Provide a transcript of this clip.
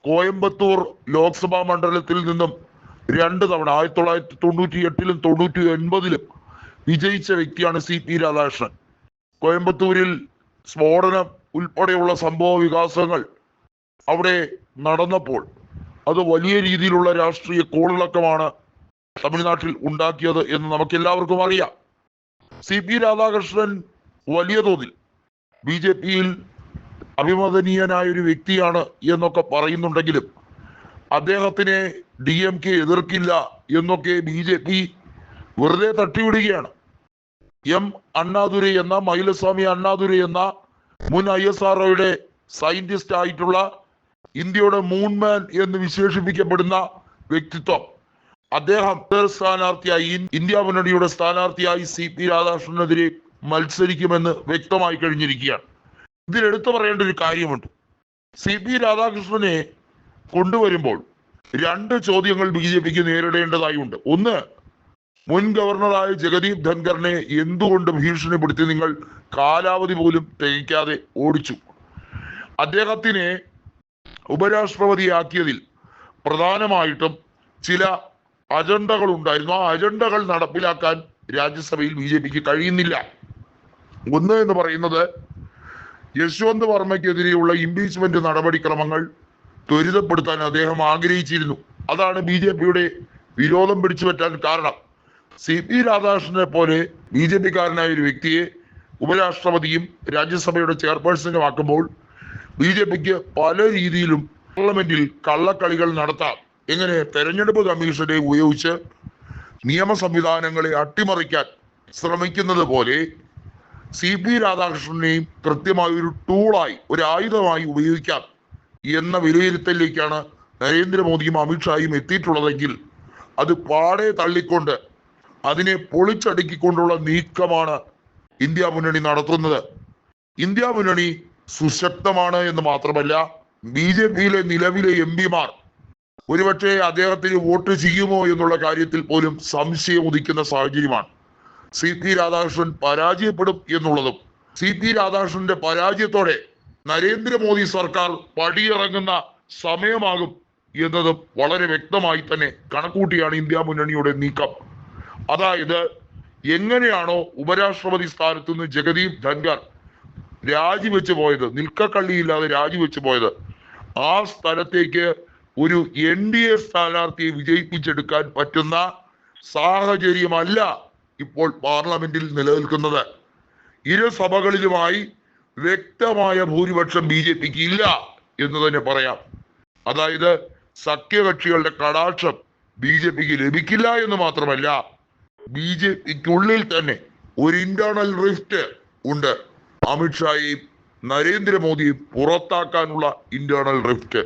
കോയമ്പത്തൂർ ലോക്സഭാ മണ്ഡലത്തിൽ നിന്നും 2 തവണ 1998-ലും 1999-ലും വിജയിച്ച വ്യക്തിയാണ് CP രാധാകൃഷ്ണൻ. കോയമ്പത്തൂരിൽ സ്ഫോടനം ഉൾപ്പെടെയുള്ള സംഭവ വികാസങ്ങൾ അവിടെ നടന്നപ്പോൾ അത് വലിയ രീതിയിലുള്ള രാഷ്ട്രീയ കോളിളക്കമാണ് തമിഴ്നാട്ടിൽ ഉണ്ടാക്കിയത് എന്ന് നമുക്ക് എല്ലാവർക്കും അറിയാം. CP രാധാകൃഷ്ണൻ വലിയ തോതിൽ BJP-യിൽ അഭിമതനീയനായ ഒരു വ്യക്തിയാണ് എന്നൊക്കെ പറയുന്നുണ്ടെങ്കിലും അദ്ദേഹത്തിനെ DMK എതിർക്കില്ല എന്നൊക്കെ BJP വെറുതെ തട്ടിവിടുകയാണ്. അണ്ണാദുരൈ എന്ന മയിലസ്വാമി അണ്ണാദുരൈ എന്ന മുൻ ISROയുടെ സയന്റിസ്റ്റ് ആയിട്ടുള്ള ഇന്ത്യയുടെ മൂൺമാൻ എന്ന് വിശേഷിപ്പിക്കപ്പെടുന്ന വ്യക്തിത്വം, അദ്ദേഹം സ്ഥാനാർത്ഥിയായി ഇന്ത്യ മുന്നണിയുടെ സ്ഥാനാർത്ഥിയായി CP രാധാകൃഷ്ണനെതിരെ മത്സരിക്കുമെന്ന് വ്യക്തമായി കഴിഞ്ഞിരിക്കുകയാണ്. ഇതിലെടുത്തു പറയേണ്ട ഒരു കാര്യമുണ്ട്. CP രാധാകൃഷ്ണനെ കൊണ്ടുവരുമ്പോൾ 2 ചോദ്യങ്ങൾ BJPക്ക് നേരിടേണ്ടതായുണ്ട്. ഒന്ന്, മുൻ ഗവർണറായ ജഗദീപ് ധൻഖറിനെ എന്തുകൊണ്ട് ഭീഷണിപ്പെടുത്തി നിങ്ങൾ കാലാവധി പോലും തികയ്ക്കാതെ ഓടിച്ചു? അദ്ദേഹത്തിനെ ഉപരാഷ്ട്രപതിയാക്കിയതിൽ പ്രധാനമായിട്ടും ചില അജണ്ടകൾ ഉണ്ടായിരുന്നു. ആ അജണ്ടകൾ നടപ്പിലാക്കാൻ രാജ്യസഭയിൽ BJPക്ക് കഴിയുന്നില്ല. ഒന്ന് എന്ന് പറയുന്നത്, യശ്വന്ത് വർമ്മയ്ക്കെതിരെയുള്ള ഇംപീച്ച്മെന്റ് നടപടിക്രമങ്ങൾ ത്വരിതപ്പെടുത്താൻ അദ്ദേഹം ആഗ്രഹിച്ചിരുന്നു. അതാണ് BJPയുടെ വിരോധം പിടിച്ചു പറ്റാൻ കാരണം. CP രാധാകൃഷ്ണനെ പോലെ BJPക്കാരനായ ഒരു വ്യക്തിയെ ഉപരാഷ്ട്രപതിയും രാജ്യസഭയുടെ ചെയർപേഴ്സണും ആക്കുമ്പോൾ BJPക്ക് പല രീതിയിലും പാർലമെന്റിൽ കള്ളക്കളികൾ നടത്താം. എങ്ങനെ? തെരഞ്ഞെടുപ്പ് കമ്മീഷനെ ഉപയോഗിച്ച് നിയമ സംവിധാനങ്ങളെ അട്ടിമറിക്കാൻ ശ്രമിക്കുന്നത് പോലെ CP രാധാകൃഷ്ണനെയും കൃത്യമായ ഒരു ടൂളായി, ഒരു ആയുധമായി ഉപയോഗിക്കാം എന്ന വിലയിരുത്തലിലേക്കാണ് നരേന്ദ്രമോദിയും അമിത്ഷായും എത്തിയിട്ടുള്ളതെങ്കിൽ അത് പാടെ തള്ളിക്കൊണ്ട് അതിനെ പൊളിച്ചടുക്കിക്കൊണ്ടുള്ള നീക്കമാണ് ഇന്ത്യ മുന്നണി നടത്തുന്നത്. ഇന്ത്യ മുന്നണി സുശക്തമാണ് എന്ന് മാത്രമല്ല, BJPയിലെ നിലവിലെ MP-മാർ ഒരുപക്ഷെ അദ്ദേഹത്തിന് വോട്ട് ചെയ്യുമോ എന്നുള്ള കാര്യത്തിൽ പോലും സംശയം ഉദിക്കുന്ന സാഹചര്യമാണ്. CP രാധാകൃഷ്ണൻ പരാജയപ്പെടും എന്നുള്ളതും CP രാധാകൃഷ്ണന്റെ പരാജയത്തോടെ നരേന്ദ്രമോദി സർക്കാർ പടിയിറങ്ങുന്ന സമയമാകും എന്നതും വളരെ വ്യക്തമായി തന്നെ കണക്കൂട്ടിയാണ് ഇന്ത്യ മുന്നണിയുടെ നീക്കം. അതായത്, എങ്ങനെയാണോ ഉപരാഷ്ട്രപതി സ്ഥാനത്ത് നിന്ന് ജഗദീപ് ധൻഖർ രാജിവെച്ച് പോയത്, നിൽക്കക്കള്ളിയില്ലാതെ രാജിവെച്ച് പോയത്, ആ സ്ഥലത്തേക്ക് ഒരു NDA സ്ഥാനാർത്ഥിയെ വിജയിപ്പിച്ചെടുക്കാൻ പറ്റുന്ന സാഹചര്യമല്ല ഇപ്പോൾ പാർലമെന്റിൽ നിലനിൽക്കുന്നത്. ഇരു സഭകളിലുമായി വ്യക്തമായ ഭൂരിപക്ഷം BJPക്ക് ഇല്ല എന്ന് തന്നെ പറയാം. അതായത്, സഖ്യകക്ഷികളുടെ കടാക്ഷം BJPക്ക് ലഭിക്കില്ല എന്ന് മാത്രമല്ല, BJPക്കുള്ളിൽ തന്നെ ഒരു ഇന്റേണൽ റിഫ്റ്റ് ഉണ്ട്. അമിത്ഷായെയും നരേന്ദ്രമോദിയെയും പുറത്താക്കാനുള്ള ഇന്റേണൽ റിഫ്റ്റ്.